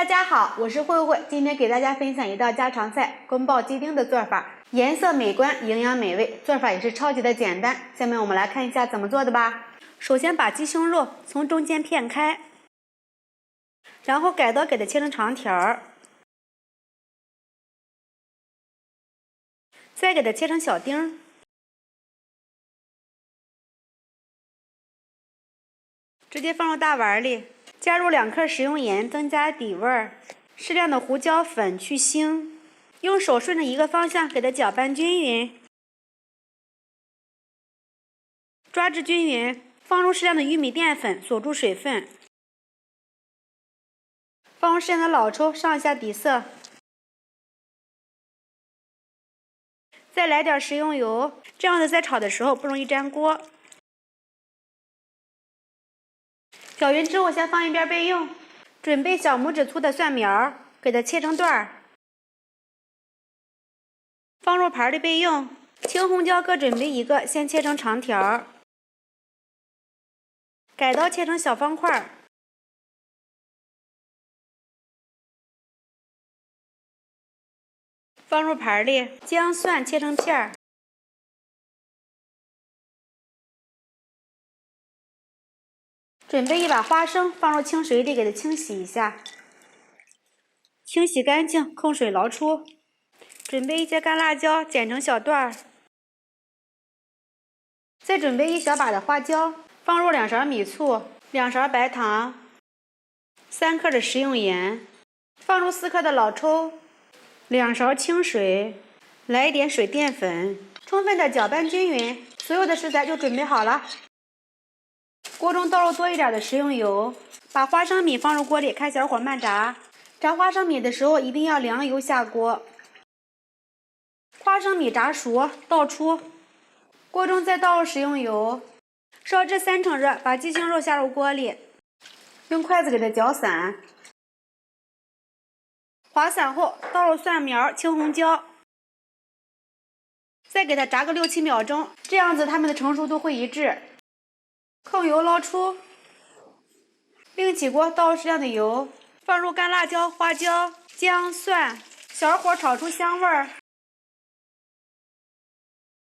大家好，我是慧慧，今天给大家分享一道家常菜——宫保鸡丁的做法，颜色美观，营养美味，做法也是超级的简单。下面我们来看一下怎么做的吧。首先把鸡胸肉从中间片开，然后改刀给它切成长条，再给它切成小丁，直接放入大碗里，加入2克食用盐增加底味，适量的胡椒粉去腥。用手顺着一个方向给它搅拌均匀，抓至均匀，放入适量的玉米淀粉锁住水分，放入适量的老抽上一下底色，再来点食用油，这样子在炒的时候不容易粘锅。搅匀之后先放一边备用。准备小拇指粗的蒜苗，给它切成段儿，放入盘里备用。青红椒各准备1个，先切成长条，改刀切成小方块，放入盘里。姜蒜切成片儿，准备1把花生，放入清水里给它清洗一下，清洗干净，控水捞出。准备1些干辣椒，剪成小段儿。再准备1小把的花椒，放入2勺米醋、2勺白糖、3克的食用盐，放入4克的老抽、2勺清水，来一点水淀粉，充分的搅拌均匀。所有的食材就准备好了。锅中倒入多一点的食用油，把花生米放入锅里，开小火慢炸。炸花生米的时候一定要凉油下锅。花生米炸熟，倒出。锅中再倒入食用油，烧至3成热，把鸡胸肉下入锅里，用筷子给它搅散。滑散后，倒入蒜苗、青红椒，再给它炸个6、7秒钟，这样子它们的成熟度会一致。控油捞出，另起锅倒入适量的油，放入干辣椒、花椒、姜、蒜，小火炒出香味儿。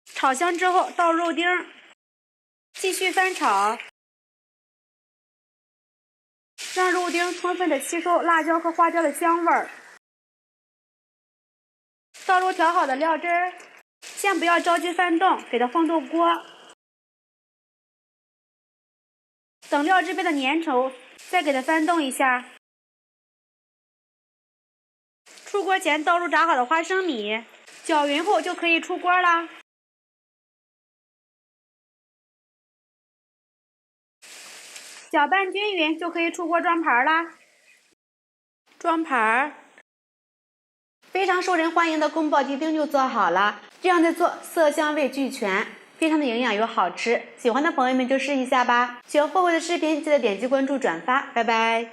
炒香之后倒入肉丁，继续翻炒，让肉丁充分的吸收辣椒和花椒的香味儿。倒入调好的料汁儿，先不要着急翻动，给它晃动锅。等料汁变得粘稠，再给它翻动一下。出锅前倒入炸好的花生米，搅匀后就可以出锅啦。搅拌均匀就可以出锅装盘啦。装盘，非常受人欢迎的宫保鸡丁就做好了。这样子做，色香味俱全，非常的营养又好吃。喜欢的朋友们就试一下吧。喜欢慧慧的视频，记得点击关注、转发，拜拜。